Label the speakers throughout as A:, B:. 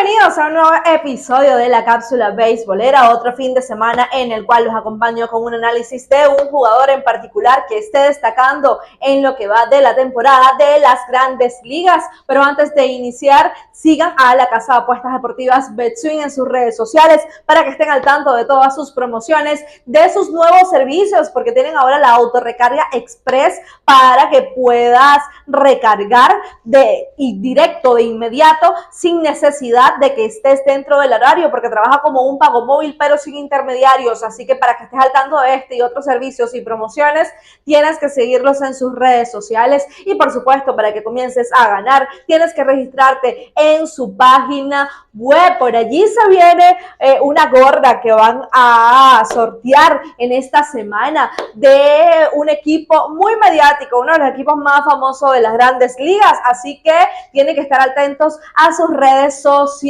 A: Bienvenidos a un nuevo episodio de la Cápsula Beisbolera, otro fin de semana en el cual los acompaño con un análisis de un jugador en particular que esté destacando en lo que va de la temporada de las Grandes Ligas. Pero antes de iniciar, sigan a la casa de apuestas deportivas BetSwing en sus redes sociales para que estén al tanto de todas sus promociones, de sus nuevos servicios, porque tienen ahora la autorrecarga express para que puedas recargar directo de inmediato sin necesidad de que estés dentro del horario, porque trabaja como un pago móvil pero sin intermediarios. Así que para que estés al tanto de este y otros servicios y promociones, tienes que seguirlos en sus redes sociales. Y por supuesto, para que comiences a ganar, tienes que registrarte en su página web. Por allí se viene una gorra que van a sortear en esta semana de un equipo muy mediático, uno de los equipos más famosos de las Grandes Ligas. Así que tienen que estar atentos a sus redes sociales.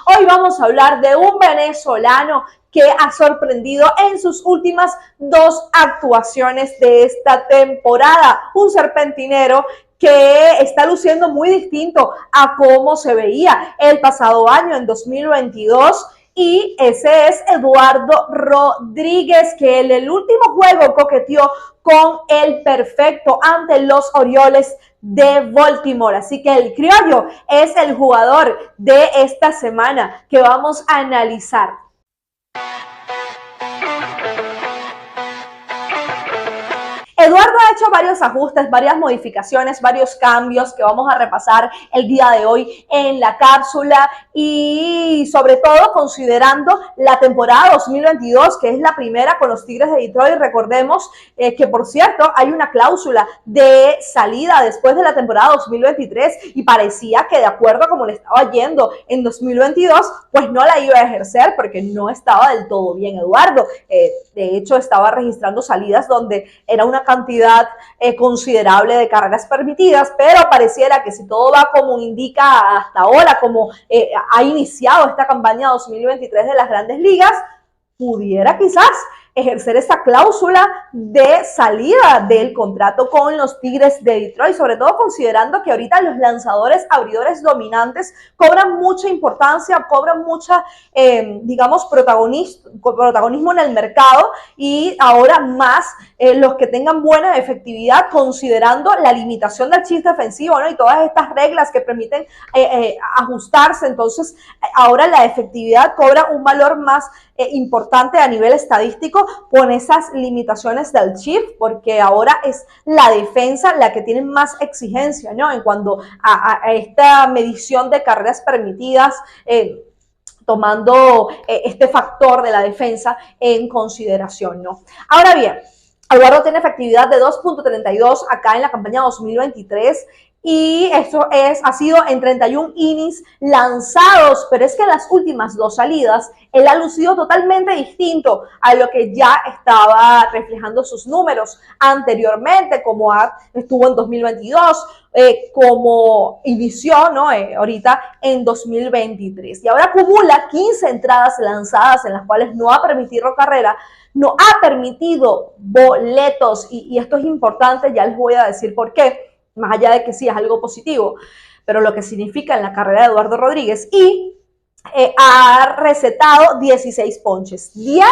A: Hoy vamos a hablar de un venezolano que ha sorprendido en sus últimas dos actuaciones de esta temporada. Un serpentinero que está luciendo muy distinto a cómo se veía el pasado año, en 2022. Y ese es Eduardo Rodríguez, que en el último juego coqueteó con el perfecto ante los Orioles de Baltimore. Así que el criollo es el jugador de esta semana que vamos a analizar. Eduardo ha hecho varios ajustes, varias modificaciones, varios cambios que vamos a repasar el día de hoy en la cápsula, y sobre todo considerando la temporada 2022, que es la primera con los Tigres de Detroit. Recordemos que, por cierto, hay una cláusula de salida después de la temporada 2023 y parecía que, de acuerdo a cómo le estaba yendo en 2022, pues no la iba a ejercer porque no estaba del todo bien Eduardo. De hecho, estaba registrando salidas donde era una cantidad considerable de carreras permitidas, pero pareciera que si todo va como indica hasta ahora, como ha iniciado esta campaña 2023 de las Grandes Ligas, pudiera quizás ejercer esa cláusula de salida del contrato con los Tigres de Detroit, sobre todo considerando que ahorita los lanzadores abridores dominantes cobran mucha importancia, cobran mucha, digamos, protagonismo en el mercado, y ahora más los que tengan buena efectividad, considerando la limitación del chip defensivo, ¿no? Y todas estas reglas que permiten ajustarse. Entonces, ahora la efectividad cobra un valor más importante a nivel estadístico con esas limitaciones del chip, porque ahora es la defensa la que tiene más exigencia, ¿no? En cuanto a esta medición de carreras permitidas, tomando este factor de la defensa en consideración, ¿no? Ahora bien, Eduardo tiene efectividad de 2.32 acá en la campaña 2023, y esto ha sido en 31 innings lanzados, pero es que en las últimas dos salidas él ha lucido totalmente distinto a lo que ya estaba reflejando sus números anteriormente, como estuvo en 2022, como inició, ¿no? Ahorita en 2023, y ahora acumula 15 entradas lanzadas en las cuales no ha permitido carrera, no ha permitido boletos, y esto es importante, ya les voy a decir por qué, más allá de que sí es algo positivo, pero lo que significa en la carrera de Eduardo Rodríguez. Y ha recetado 16 ponches, 10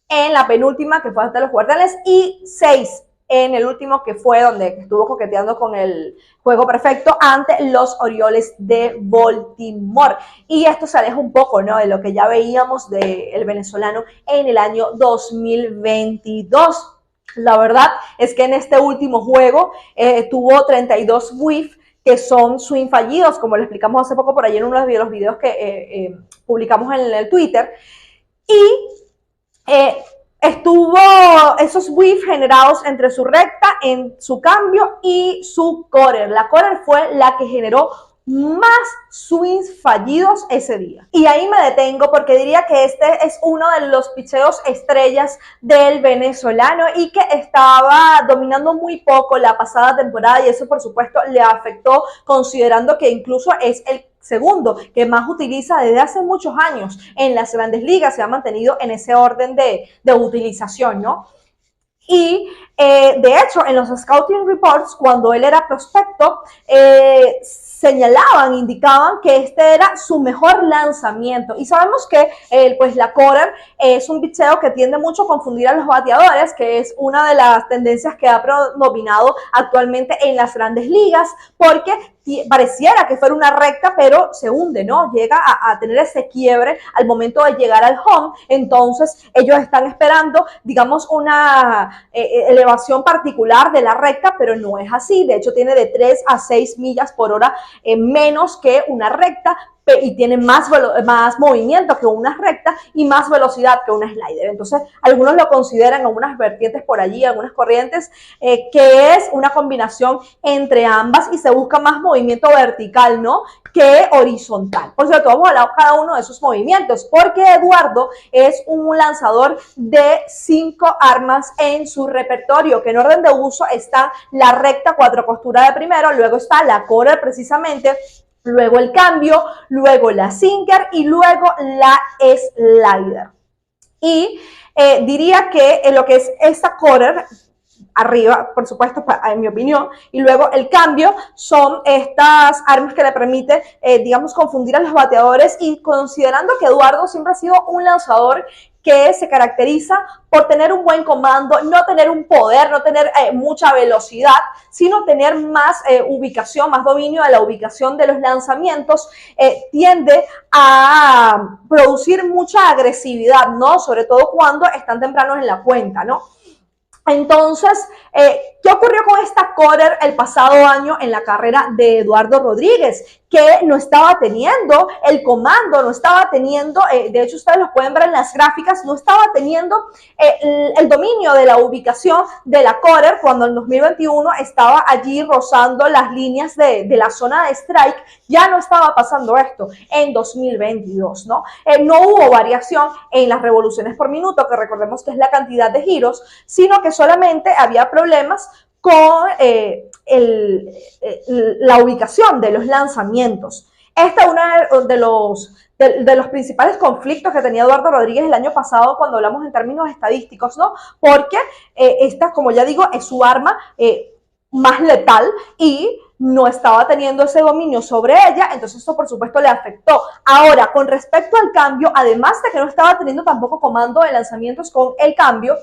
A: en la penúltima, que fue ante los Guardianes, y 6 en el último, que fue donde estuvo coqueteando con el juego perfecto ante los Orioles de Baltimore. Y esto se aleja un poco, ¿no?, de lo que ya veíamos del venezolano en el año 2022. La verdad es que en este último juego tuvo 32 whiff, que son swing fallidos, como lo explicamos hace poco por ahí en uno de los videos que publicamos en el Twitter. Y estuvo esos whiffs generados entre su recta, en su cambio y su cutter. La cutter fue la que generó más swings fallidos ese día. Y ahí me detengo porque diría que este es uno de los picheos estrellas del venezolano y que estaba dominando muy poco la pasada temporada, y eso por supuesto le afectó, considerando que incluso es el segundo que más utiliza desde hace muchos años en las Grandes Ligas. Se ha mantenido en ese orden de utilización, ¿no? Y de hecho, en los Scouting Reports, cuando él era prospecto, señalaban, indicaban que este era su mejor lanzamiento. Y sabemos que pues la quarter es un picheo que tiende mucho a confundir a los bateadores, que es una de las tendencias que ha predominado actualmente en las grandes ligas, porque pareciera que fuera una recta, pero se hunde, ¿no? Llega a tener ese quiebre al momento de llegar al home. Entonces ellos están esperando, digamos, una elevación particular de la recta, pero no es así. De hecho, tiene de 3 a 6 millas por hora menos que una recta, y tiene más movimiento que una recta y más velocidad que una slider. Entonces, algunos lo consideran algunas vertientes por allí, algunas corrientes, que es una combinación entre ambas y se busca más movimiento vertical, ¿no?, que horizontal. Por cierto, vamos a hablar cada uno de esos movimientos, porque Eduardo es un lanzador de 5 armas en su repertorio, que en orden de uso está la recta 4 costuras de primero, luego está la quarter precisamente, luego el cambio, luego la sinker y luego la slider. Y diría que lo que es esta quarter, arriba, por supuesto, en mi opinión, y luego el cambio son estas armas que le permiten, digamos, confundir a los bateadores, y considerando que Eduardo siempre ha sido un lanzador que se caracteriza por tener un buen comando, no tener un poder, no tener mucha velocidad, sino tener más ubicación, más dominio de la ubicación de los lanzamientos, tiende a producir mucha agresividad, ¿no? Sobre todo cuando están tempranos en la cuenta, ¿no? Entonces, ¿qué ocurrió con esta quarter el pasado año en la carrera de Eduardo Rodríguez? Que no estaba teniendo el comando, no estaba teniendo, de hecho ustedes lo pueden ver en las gráficas, no estaba teniendo el dominio de la ubicación de la quarter cuando en 2021 estaba allí rozando las líneas de la zona de strike. Ya no estaba pasando esto en 2022, ¿no? No hubo variación en las revoluciones por minuto, que recordemos que es la cantidad de giros, sino que solamente había problemas con la ubicación de los lanzamientos. Este es uno de los principales conflictos que tenía Eduardo Rodríguez el año pasado cuando hablamos en términos estadísticos, ¿no? Porque esta, como ya digo, es su arma más letal y no estaba teniendo ese dominio sobre ella, entonces esto por supuesto le afectó. Ahora, con respecto al cambio, además de que no estaba teniendo tampoco comando de lanzamientos con el cambio,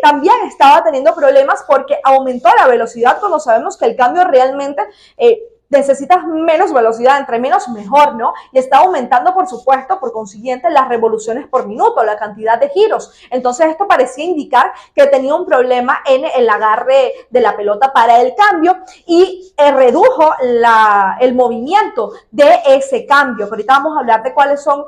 A: también estaba teniendo problemas porque aumentó la velocidad, cuando sabemos que el cambio realmente necesitas menos velocidad, entre menos mejor, ¿no? Y está aumentando, por supuesto, por consiguiente, las revoluciones por minuto, la cantidad de giros. Entonces esto parecía indicar que tenía un problema en el agarre de la pelota para el cambio, y redujo el movimiento de ese cambio. Ahorita vamos a hablar de cuáles son,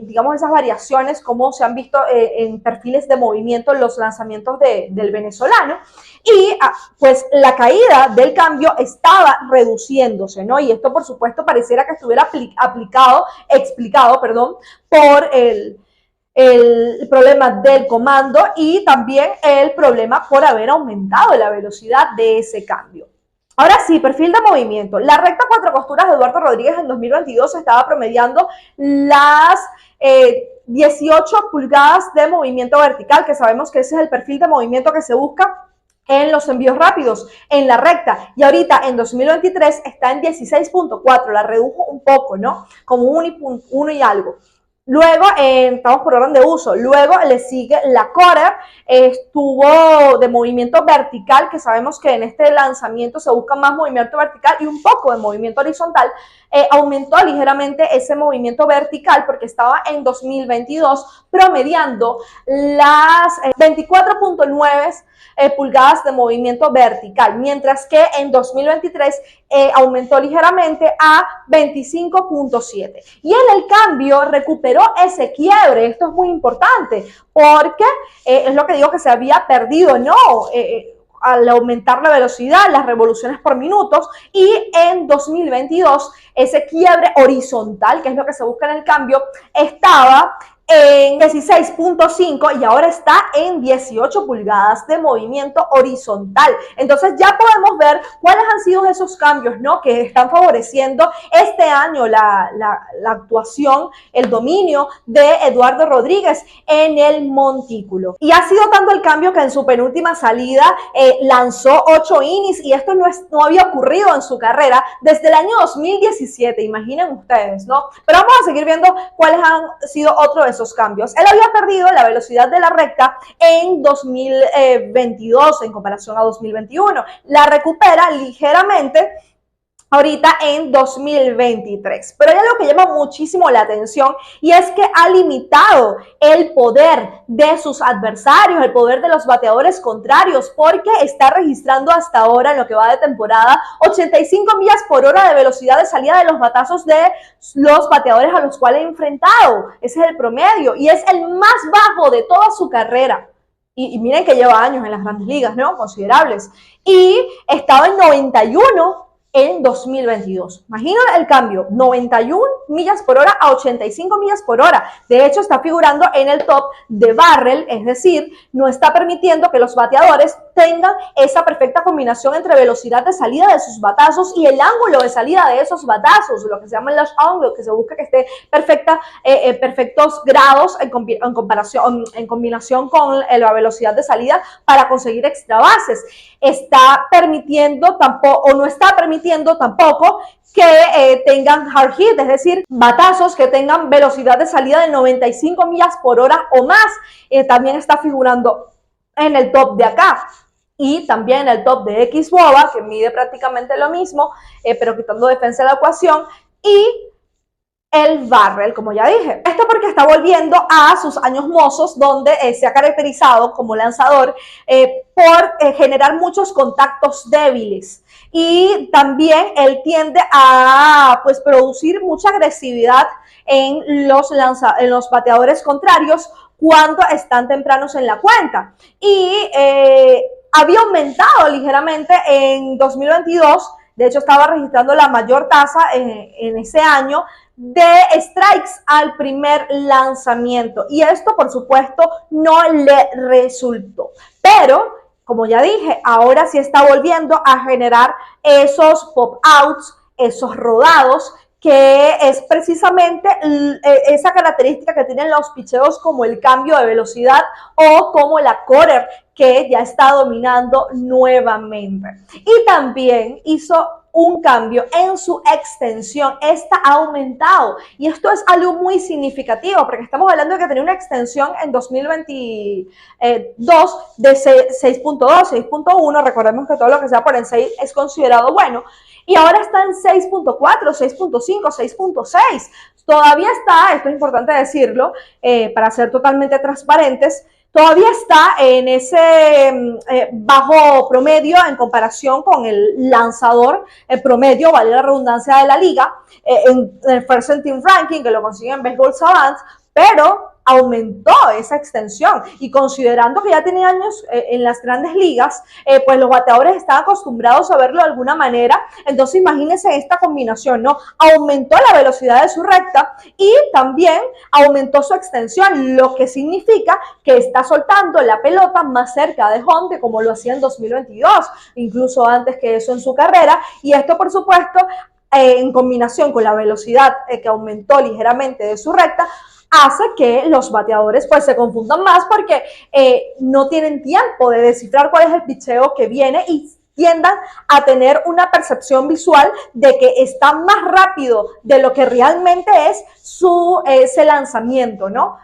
A: digamos, esas variaciones, cómo se han visto en perfiles de movimiento en los lanzamientos del venezolano. Y pues la caída del cambio estaba reduciéndose, ¿no? Y esto por supuesto pareciera que estuviera explicado por el problema del comando y también el problema por haber aumentado la velocidad de ese cambio. Ahora sí, perfil de movimiento. La recta 4 costuras de Eduardo Rodríguez en 2022 estaba promediando las 18 pulgadas de movimiento vertical, que sabemos que ese es el perfil de movimiento que se busca en los envíos rápidos, en la recta, y ahorita en 2023 está en 16.4, la redujo un poco, ¿no? Como 1 y algo. Luego, estamos por orden de uso, luego le sigue la quarter, estuvo de movimiento vertical, que sabemos que en este lanzamiento se busca más movimiento vertical y un poco de movimiento horizontal. Aumentó ligeramente ese movimiento vertical porque estaba en 2022 promediando las 24.9 pulgadas de movimiento vertical, mientras que en 2023 aumentó ligeramente a 25.7. Y en el cambio recuperó ese quiebre. Esto es muy importante porque es lo que digo que se había perdido, ¿no? Al aumentar la velocidad, las revoluciones por minutos, y en 2022 ese quiebre horizontal, que es lo que se busca en el cambio, estaba en 16.5 y ahora está en 18 pulgadas de movimiento horizontal. Entonces ya podemos ver cuáles han sido esos cambios, ¿no?, que están favoreciendo este año la actuación, el dominio de Eduardo Rodríguez en el montículo. Y ha sido tanto el cambio que en su penúltima salida lanzó 8 innings y esto no había ocurrido en su carrera desde el año 2017, imaginen ustedes, ¿no? Pero vamos a seguir viendo cuáles han sido otros de esos cambios. Él había perdido la velocidad de la recta en 2022 en comparación a 2021. La recupera ligeramente ahorita en 2023. Pero hay algo que llama muchísimo la atención y es que ha limitado el poder de sus adversarios, el poder de los bateadores contrarios, porque está registrando hasta ahora, en lo que va de temporada, 85 millas por hora de velocidad de salida de los batazos de los bateadores a los cuales ha enfrentado. Ese es el promedio y es el más bajo de toda su carrera. Y miren que lleva años en las grandes ligas, ¿no? Considerables. Y estaba en 91 en 2022. Imaginen el cambio, 91 millas por hora a 85 millas por hora. De hecho, está figurando en el top de barrel, es decir, no está permitiendo que los bateadores tengan esa perfecta combinación entre velocidad de salida de sus batazos y el ángulo de salida de esos batazos, lo que se llama el launch angle, que se busca que esté perfectos grados en combinación con la velocidad de salida para conseguir extra bases. Está permitiendo tampoco, o no está permitiendo tampoco, que tengan hard hit, es decir, batazos que tengan velocidad de salida de 95 millas por hora o más. También está figurando en el top de acá y también en el top de xBOBA, que mide prácticamente lo mismo, pero quitando defensa de la ecuación, y el barrel, como ya dije. Esto porque está volviendo a sus años mozos, donde se ha caracterizado como lanzador por generar muchos contactos débiles. Y también él tiende a producir mucha agresividad en los bateadores contrarios cuando están tempranos en la cuenta. Y había aumentado ligeramente en 2022. De hecho, estaba registrando la mayor tasa en ese año de strikes al primer lanzamiento. Y esto, por supuesto, no le resultó. Pero, como ya dije, ahora sí está volviendo a generar esos pop-outs, esos rodados, que es precisamente esa característica que tienen los picheos, como el cambio de velocidad o como la quarter, que ya está dominando nuevamente. Y también hizo un cambio en su extensión. Esta ha aumentado y esto es algo muy significativo porque estamos hablando de que tenía una extensión en 2022 de 6.2, 6.1. Recordemos que todo lo que sea por el 6 es considerado bueno. Y ahora está en 6.4, 6.5, 6.6. Todavía está, esto es importante decirlo, para ser totalmente transparentes, todavía está en ese bajo promedio en comparación con el lanzador promedio, vale la redundancia, de la liga, en el First Team Ranking, que lo consigue en Baseball Savant, pero aumentó esa extensión y considerando que ya tenía años en las grandes ligas, pues los bateadores están acostumbrados a verlo de alguna manera. Entonces imagínense esta combinación, ¿no? Aumentó la velocidad de su recta y también aumentó su extensión, lo que significa que está soltando la pelota más cerca de home, como lo hacía en 2022, incluso antes que eso en su carrera. Y esto, por supuesto, en combinación con la velocidad que aumentó ligeramente de su recta, hace que los bateadores pues se confundan más porque no tienen tiempo de descifrar cuál es el picheo que viene y tiendan a tener una percepción visual de que está más rápido de lo que realmente es ese lanzamiento, ¿no?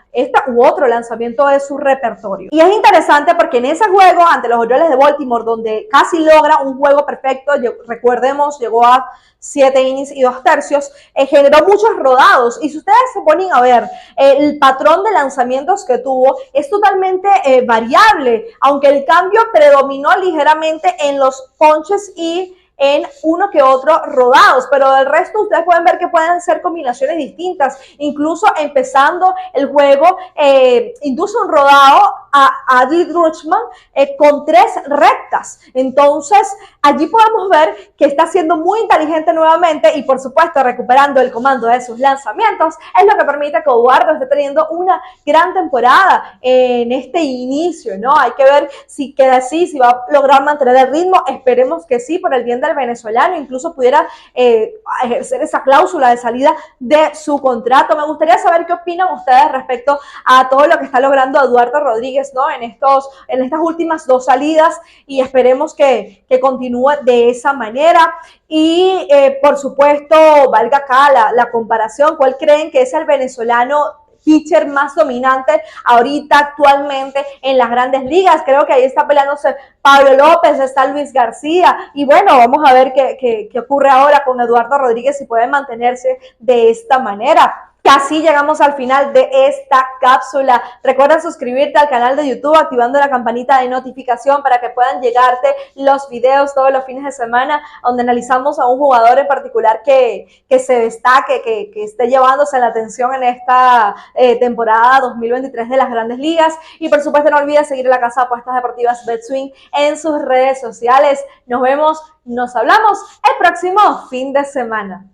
A: U otro lanzamiento de su repertorio. Y es interesante porque en ese juego ante los Orioles de Baltimore, donde casi logra un juego perfecto, recordemos, llegó a 7 innings y 2 tercios, generó muchos rodados. Y si ustedes se ponen a ver el patrón de lanzamientos que tuvo, es totalmente variable, aunque el cambio predominó ligeramente en los ponches y en uno que otro rodados, pero del resto ustedes pueden ver que pueden ser combinaciones distintas, incluso empezando el juego induce un rodado a Adley Rutschman con 3 rectas. Entonces allí podemos ver que está siendo muy inteligente nuevamente y por supuesto recuperando el comando de sus lanzamientos es lo que permite que Eduardo esté teniendo una gran temporada en este inicio, ¿no? Hay que ver si queda así, si va a lograr mantener el ritmo, esperemos que sí, por el bien del venezolano, incluso pudiera ejercer esa cláusula de salida de su contrato. Me gustaría saber qué opinan ustedes respecto a todo lo que está logrando Eduardo Rodríguez, ¿no? En estas últimas 2 salidas y esperemos que continúe de esa manera. Y por supuesto, valga acá la comparación, ¿cuál creen que es el venezolano pitcher más dominante ahorita actualmente en las grandes ligas? Creo que ahí está peleándose Pablo López, está Luis García y bueno, vamos a ver qué ocurre ahora con Eduardo Rodríguez si puede mantenerse de esta manera. Así llegamos al final de esta cápsula. Recuerda suscribirte al canal de YouTube activando la campanita de notificación para que puedan llegarte los videos todos los fines de semana donde analizamos a un jugador en particular que se destaque, que esté llevándose la atención en esta temporada 2023 de las Grandes Ligas. Y por supuesto no olvides seguir la casa de apuestas deportivas BetSwing en sus redes sociales. Nos vemos, nos hablamos el próximo fin de semana.